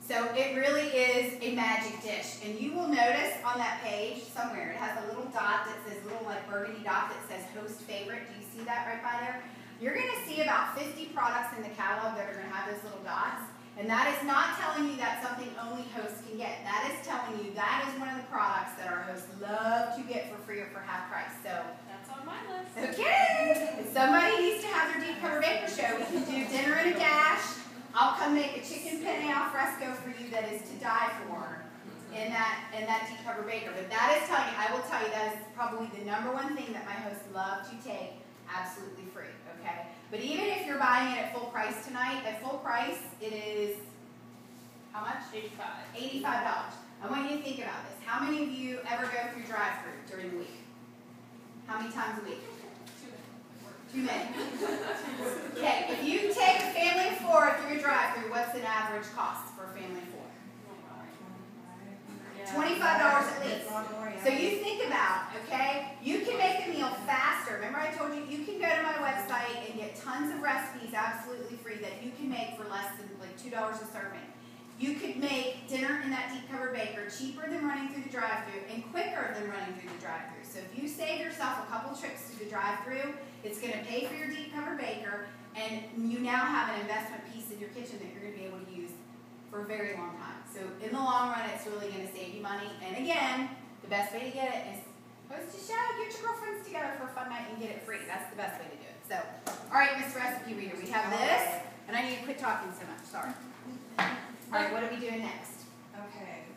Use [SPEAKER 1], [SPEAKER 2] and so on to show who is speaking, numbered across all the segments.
[SPEAKER 1] So it really is a magic dish. And you will notice on that page somewhere, it has a little dot that says, little like burgundy dot that says host favorite. Do you see that right by there? You're going to see about 50 products in the catalog that are going to have those little dots. And that is not telling you that's something only hosts can get. That is telling you that is one of the products that our hosts love to get for free or for half price. So
[SPEAKER 2] that's on my list.
[SPEAKER 1] Okay. If somebody needs to have their deep cover baker show, we can do dinner and a dash. I'll come make a chicken penne al fresco for you that is to die for in that deep cover baker. But that is telling you, I will tell you, that is probably the #1 thing that my hosts love to take absolutely free. Okay. But even if you're buying it at full price tonight, at full price it is how much? $85. I want you to think about this. How many of you ever go through drive-thru during the week? How many times a week? Too many. Okay, if you take a family of 4 through a drive-thru, what's an average cost for a family of 4? $25 at least. So you think about, okay, you can make the meal faster. Remember I told you, you can go to my website and get tons of recipes absolutely free that you can make for less than like $2 a serving. You could make dinner in that deep cover baker cheaper than running through the drive-thru and quicker than running through the drive-thru. So if you save yourself a couple trips to the drive-thru, it's going to pay for your deep cover baker, and you now have an investment piece in your kitchen that you're going to be able to use for a very long time. So in the long run, it's really going to save you money. And again, the best way to get it is post a show, get your girlfriends together for a fun night and get it free. That's the best way to do it. So, all right, Miss Recipe Reader, we have this, and I need to quit talking so much. Sorry. All right, what are we doing next?
[SPEAKER 3] Okay,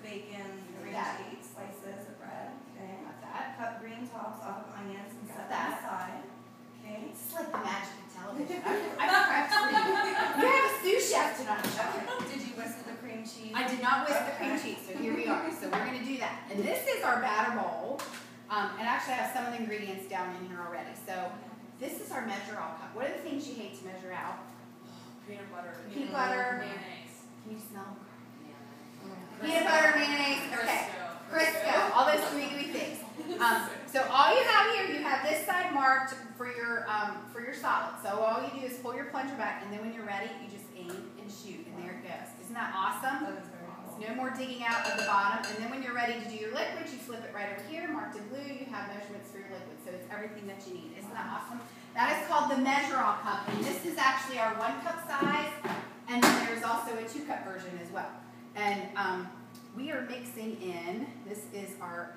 [SPEAKER 3] bacon, green cheese, slices of bread. Okay,
[SPEAKER 1] Got that.
[SPEAKER 3] Cut green tops off of onions and set
[SPEAKER 1] that.
[SPEAKER 3] them aside. Okay.
[SPEAKER 1] This is like the magic of television. I'm prepped for you. You have a sous chef tonight.
[SPEAKER 3] Okay. Did you whisk the cream cheese?
[SPEAKER 1] I did not whisk the cream cheese, so here we are. So we're going to do that. And this is our batter bowl. And actually I have some of the ingredients down in here already. So this is our measure-all cup. What are the things you hate to measure out?
[SPEAKER 2] Peanut butter.
[SPEAKER 1] Peanut butter.
[SPEAKER 2] Mayonnaise.
[SPEAKER 1] Can you smell them? Peanut butter, mayonnaise. Okay. Crisco. All those gooey things. So all you have here, you have this side marked for your solid. So all you do is pull your plunger back, and then when you're ready, you just aim and shoot, and there it goes. Isn't that awesome?
[SPEAKER 3] That is very cool.
[SPEAKER 1] No more digging out of the bottom. And then when you're ready to do your liquid, you flip it right over here, marked in blue. You have measurements for your liquid, so it's everything that you need. Isn't that awesome? That is called the measure-all cup, and this is actually our 1 cup size, and then there's also a 2 cup version as well. And we are mixing in, this is our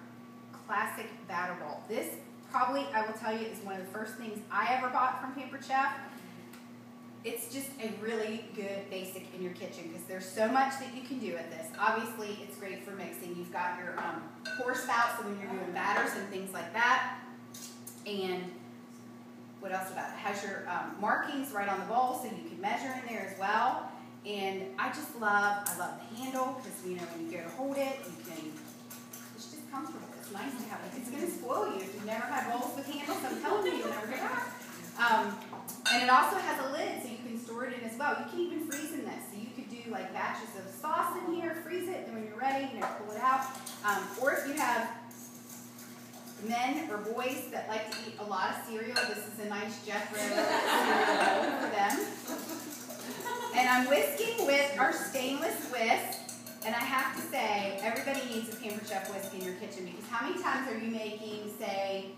[SPEAKER 1] classic batter bowl. This probably, I will tell you, is one of the first things I ever bought from Pampered Chef. It's just a really good basic in your kitchen because there's so much that you can do with this. Obviously, it's great for mixing. You've got your pour spout, so when you're doing batters and things like that. And what else about it? It has your markings right on the bowl, so you can measure in there as well. And I love the handle because, you know, when you go to hold it, it's just comfortable. It's nice to have it. It's going to spoil you if you've never had bowls with handles. I'm telling you, you'll never get that. And it also has a lid, so you can store it in as well. You can even freeze in this. So you could do like batches of sauce in here, freeze it, and when you're ready, you know, pull it out. Or if you have men or boys that like to eat a lot of cereal, this is a nice Jethro cereal bowl for them. And I'm whisking with our stainless whisk. And I have to say, everybody needs a Pampered Chef whisk in your kitchen because how many times are you making, say,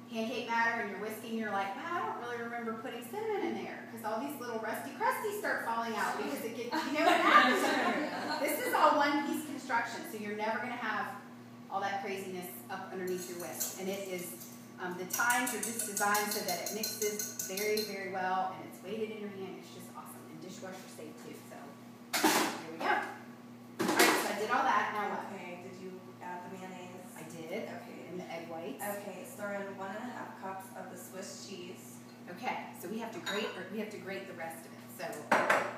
[SPEAKER 1] pancake batter and you're whisking, you're like, wow, I don't really remember putting cinnamon in there because all these little rusty crusties start falling out because it gets, you know what happens under here. This is all one-piece construction, so you're never going to have all that craziness up underneath your whisk. And it is, the tines are just designed so that it mixes very, very well and it's weighted in your hand. It's just awesome. And dishwasher safe too, so here we go. All right, so I did all that. Now what?
[SPEAKER 3] Okay, did you add the mayonnaise?
[SPEAKER 1] I did.
[SPEAKER 3] Okay.
[SPEAKER 1] And the egg whites.
[SPEAKER 3] Okay, stir in 1½ cups of the Swiss cheese.
[SPEAKER 1] Okay, so we have to grate the rest of it. So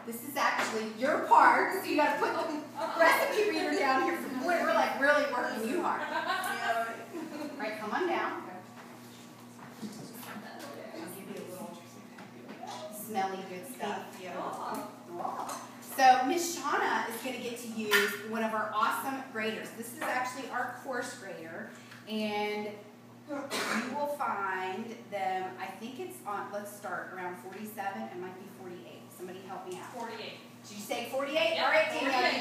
[SPEAKER 1] this is actually your part. So you got to put the recipe reader down here. We're like really working you hard. All right, come on down. I'll give you a little smelly good stuff. So Miss Shauna is going to get to use one of our awesome graters. This is actually our coarse grater, and you will find them, I think it's on, let's start around 47, it might be 48. Somebody help me out.
[SPEAKER 2] 48.
[SPEAKER 1] Did you say 48?
[SPEAKER 2] Yep,
[SPEAKER 1] All right, Danielle,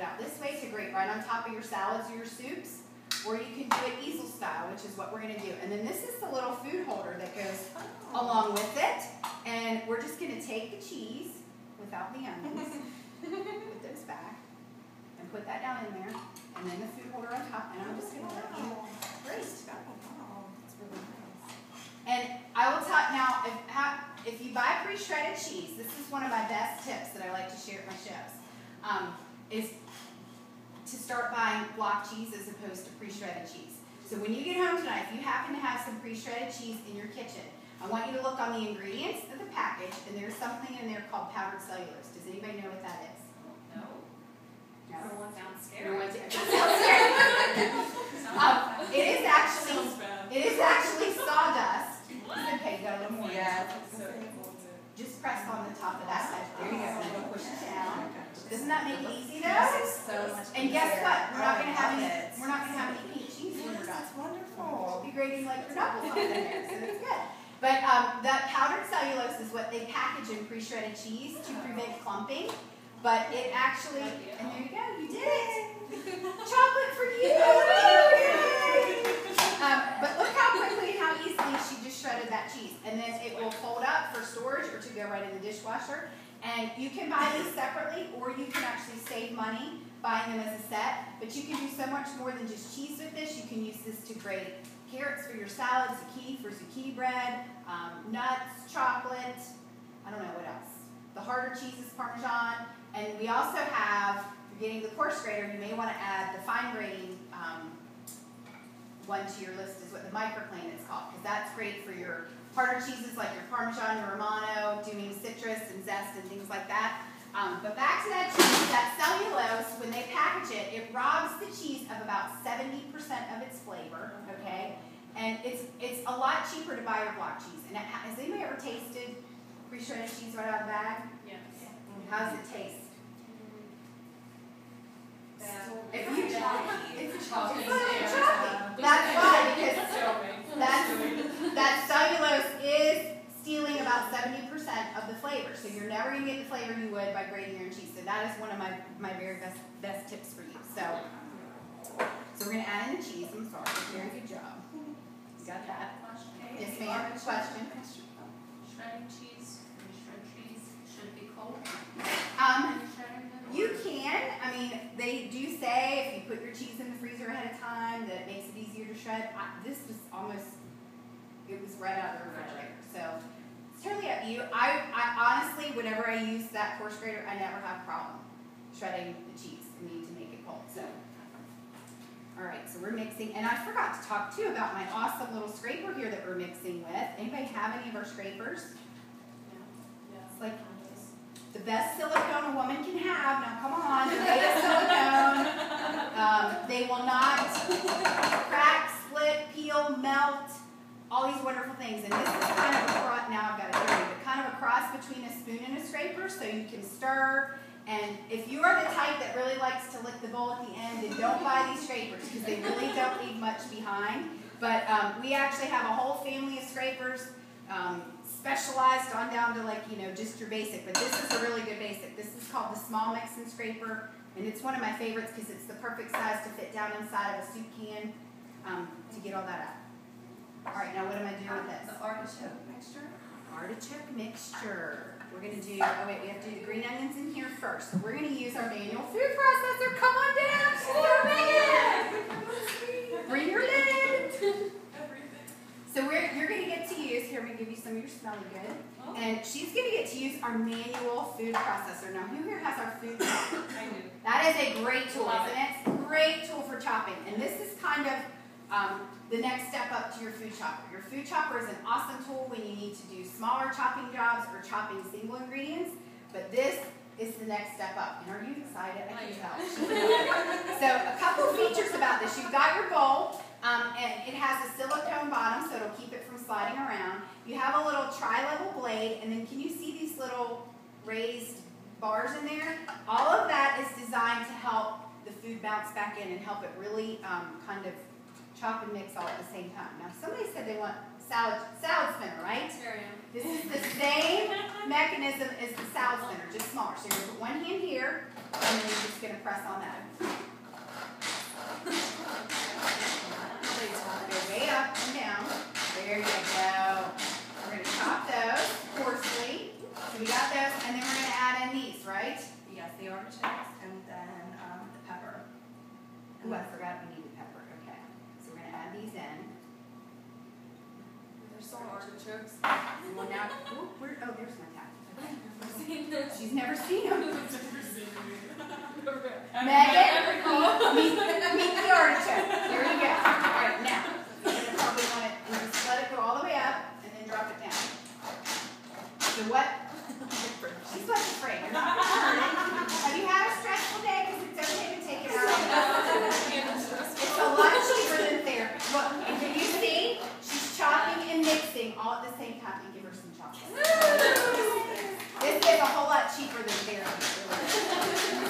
[SPEAKER 1] it out this way to grate right on top of your salads or your soups. Or you can do it easel style, which is what we're going to do. And then this is the little food holder that goes along with it. And we're just going to take the cheese without the onions, put those back, and put that down in there. And then the food holder on top. And I'm just going to let you grate.
[SPEAKER 3] That's really nice.
[SPEAKER 1] And I will tell now, if you buy pre-shredded cheese, this is one of my best tips that I like to share at my shows, is to start buying block cheese as opposed to pre-shredded cheese. So when you get home tonight, if you happen to have some pre-shredded cheese in your kitchen, I want you to look on the ingredients of the package, and there's something in there called powdered cellulose. Does anybody know what that is?
[SPEAKER 2] No.
[SPEAKER 1] No.
[SPEAKER 2] Everyone sounds scared.
[SPEAKER 1] Everyone sounds scared. It is actually sawdust. Okay, you got a little more.
[SPEAKER 3] Yeah.
[SPEAKER 1] Just press on the top of that side. There you go. And then push it down. Doesn't that make it easy though?
[SPEAKER 3] So much
[SPEAKER 1] And guess
[SPEAKER 3] easier.
[SPEAKER 1] what? We're not gonna have
[SPEAKER 3] I love
[SPEAKER 1] any.
[SPEAKER 3] it.
[SPEAKER 1] We're not gonna have any pink cheese when we're done.
[SPEAKER 3] That's wonderful.
[SPEAKER 1] We'll be grating like your double up in there, so that's good. But that powdered cellulose is what they package in pre-shredded cheese to prevent clumping. But it actually, and there you go, you did it. Chocolate for you. But look how quickly and how easily she just shredded that cheese. And then it will fold up for storage or to go right in the dishwasher. And you can buy these separately, or you can actually save money buying them as a set. But you can do so much more than just cheese with this. You can use this to grate carrots for your salad, zucchini for zucchini bread, nuts, chocolate, I don't know what else. The harder cheeses, Parmesan. And we also have, if you're getting the coarse grater, you may want to add the fine grating one to your list, is what the microplane is called, because that's great for your harder cheeses like your Parmesan, your Romano, doing citrus and zest and things like that. But back to that cheese, that cellulose, when they package it, it robs the cheese of about 70% of its flavor, okay? And it's a lot cheaper to buy your block cheese. And has anybody ever tasted pre-shredded cheese right out of the bag?
[SPEAKER 2] Yes.
[SPEAKER 1] How does it taste? If you
[SPEAKER 2] It's chalky.
[SPEAKER 1] it's chalky. That's why, because that cellulose is stealing about 70% of the flavor. So you're never going to get the flavor you would by grating your own cheese. So that is one of my very best tips for you. So we're going to add in the cheese. I'm sorry. Very good job. You got that? Yes, ma'am. Question?
[SPEAKER 2] Shredded cheese, shredded cheese should be cold.
[SPEAKER 1] You can. I mean, they do say if you put your cheese in the freezer ahead of time that it makes it easier to shred. This was almost, it was right out of the refrigerator. So it's totally up to you. I honestly, whenever I use that coarse grater, I never have a problem shredding the cheese. I need to make it cold. So, all right, so we're mixing. And I forgot to talk too about my awesome little scraper here that we're mixing with. Anybody have any of our scrapers? It's like the best silicone a woman can have. Now, come on, they're made of silicone. They will not crack, split, peel, melt, all these wonderful things. And this is kind of a cross, now I've got to show you, but kind of a cross between a spoon and a scraper, so you can stir. And if you are the type that really likes to lick the bowl at the end, then don't buy these scrapers, because they really don't leave much behind. But we actually have a whole family of scrapers. Specialized on down to like, just your basic, but this is a really good basic. This is called the small mixing scraper, and it's one of my favorites because it's the perfect size to fit down inside of a soup can to get all that out. All right, now what am I doing with this?
[SPEAKER 3] The artichoke mixture.
[SPEAKER 1] Artichoke mixture. We're going to do, oh wait, we have to do the green onions in here first. So we're going to use our manual food processor. Come on down, she's coming. Bring your lid. So you're going to get to use, here, I'm going to give you some of your smelly good. Oh. And she's going to get to use our manual food processor. Now, who here has our food processor?
[SPEAKER 2] I do.
[SPEAKER 1] That is a great tool, isn't it? Great tool for chopping. And this is kind of the next step up to your food chopper. Your food chopper is an awesome tool when you need to do smaller chopping jobs or chopping single ingredients. But this is the next step up. And are you excited? I can tell. So a couple of features about this. You've got your bowl. And it has a silicone bottom, so it'll keep it from sliding around. You have a little tri-level blade, and then can you see these little raised bars in there? All of that is designed to help the food bounce back in and help it really kind of chop and mix all at the same time. Now, somebody said they want salad spinner, right? This is the same mechanism as the salad spinner, just smaller. So you're going to put one hand here, and then you're just going going to press on that. Go way up and down. There you go. We're going to chop those coarsely. So we got those, and then we're going to add in these, right?
[SPEAKER 3] Yes, the artichokes and then the pepper.
[SPEAKER 1] Ooh, I forgot we needed pepper. Okay. So we're going to add these in.
[SPEAKER 2] There's some artichokes.
[SPEAKER 1] Well, now, oh, there's my cat. She's never seen them. Megan, meet the artichoke. Here we go. All right, now, you're going to probably want it, and just let it go all the way up, and then drop it down. So what? She's less afraid. You're not going to hurt it. Have you had a stressful day? Because it's okay to take it out. It's a lot cheaper than therapy. Look, and can you see? She's chopping and mixing all at the same time. And give her some chocolate. This is a whole lot cheaper than therapy.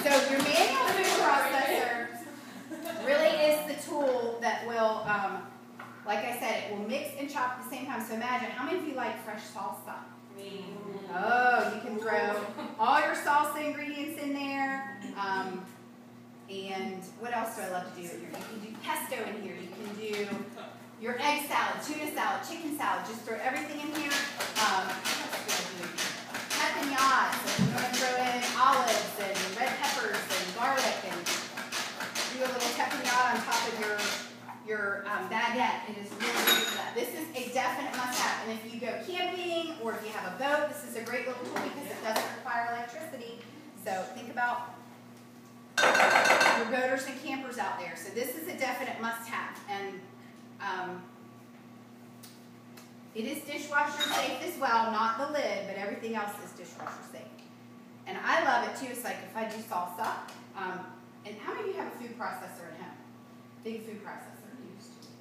[SPEAKER 1] So your manual food processor really is the tool that will, like I said, it will mix and chop at the same time. So imagine, how many of you like fresh salsa?
[SPEAKER 2] Me.
[SPEAKER 1] Oh, you can throw all your salsa ingredients in there. And what else do I love to do in here? You can do pesto in here. You can do your egg salad, tuna salad, chicken salad. Just throw everything in here. Pepinades. So you want to throw in olives and red peppers and garlic and do a little pepinade on top of your baguette. It is really great for that. This is a definite must-have. And if you go camping or if you have a boat, this is a great little tool because it doesn't require electricity. So think about your boaters and campers out there. So this is a definite must-have. And it is dishwasher safe as well, not the lid, but everything else is dishwasher safe. And I love it too. It's like if I do salsa, and how many of you have a food processor at home? Big food processor.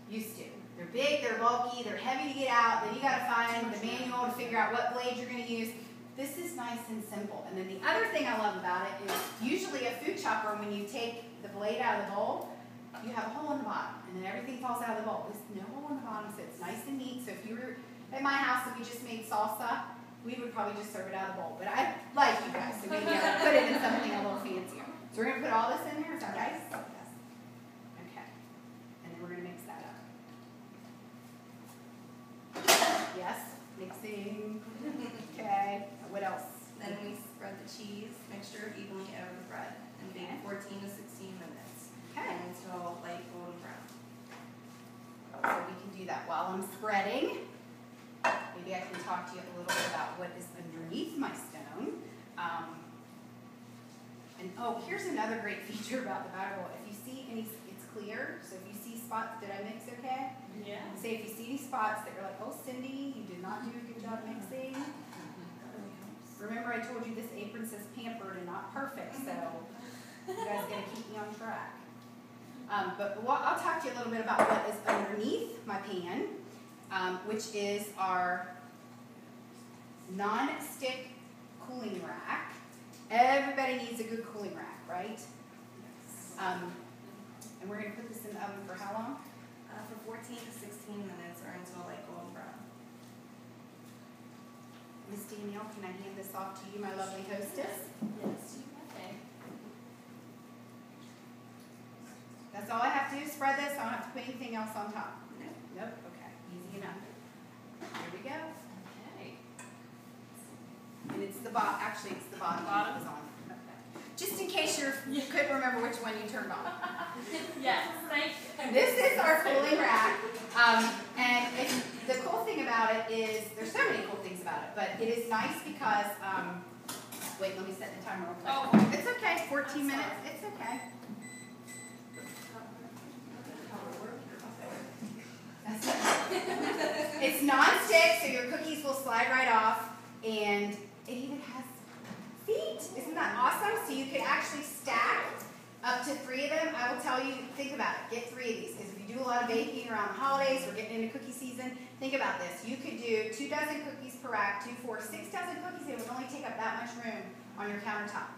[SPEAKER 1] Used to. They're big, they're bulky, they're heavy to get out. Then you got to find the manual to figure out what blade you're going to use. This is nice and simple. And then the other thing I love about it is usually a food chopper, when you take the blade out of the bowl, you have a hole in the bottom, and then everything falls out of the bowl. There's no hole in the bottom, so it's nice and neat. So if you were at my house and we just made salsa, we would probably just serve it out of the bowl. But I like you guys, so maybe I'll put it in something a little fancier. So we're going to put all this in there, is that right? Okay. And then we're going to mix that up. Yes, mixing. Okay. What else?
[SPEAKER 3] Then we spread the cheese mixture evenly over the bread and bake 14 to 16 minutes.
[SPEAKER 1] Okay.
[SPEAKER 3] Until light golden brown.
[SPEAKER 1] So we can do that while I'm spreading. Maybe I can talk to you a little bit about what is underneath my stone. And oh, here's another great feature about the batter bowl. If you see any, it's clear. So if you see spots, did I mix okay?
[SPEAKER 2] Yeah.
[SPEAKER 1] Say if you see any spots that you're like, oh, Cindy, you did not do a good job mixing. Remember, I told you this apron says pampered and not perfect, so you guys got to keep me on track. But I'll talk to you a little bit about what is underneath my pan, which is our non-stick cooling rack. Everybody needs a good cooling rack, right? And we're going to put this in the oven for how long?
[SPEAKER 3] For 14 to 16 minutes or until light golden brown.
[SPEAKER 1] Miss Danielle, can I hand this off to you, my lovely hostess?
[SPEAKER 2] Yes, okay.
[SPEAKER 1] That's all I have to do, spread this. I don't have to put anything else on top.
[SPEAKER 3] Nope.
[SPEAKER 1] Nope, okay, easy enough. Here we go.
[SPEAKER 2] Okay.
[SPEAKER 1] And it's the bottom, actually it's the bottom one is on. Okay. Just in case you couldn't remember which one you turned on.
[SPEAKER 2] Yes, thank you.
[SPEAKER 1] This is our cooling rack. And the cool thing about it is, there's so many cool things about it, but it is nice because, wait, let me set the timer real quick.
[SPEAKER 2] Oh.
[SPEAKER 1] It's okay, 14 minutes, it's okay. It's non-stick, so your cookies will slide right off, and it even has feet. Isn't that awesome? So you can actually stack up to 3 of them. I will tell you, think about it. Get 3 of these, because if you do a lot of baking around the holidays or getting into cookie season, think about this. You could do 2 dozen cookies per rack, 2, 4, 6 dozen cookies. It would only take up that much room on your countertop.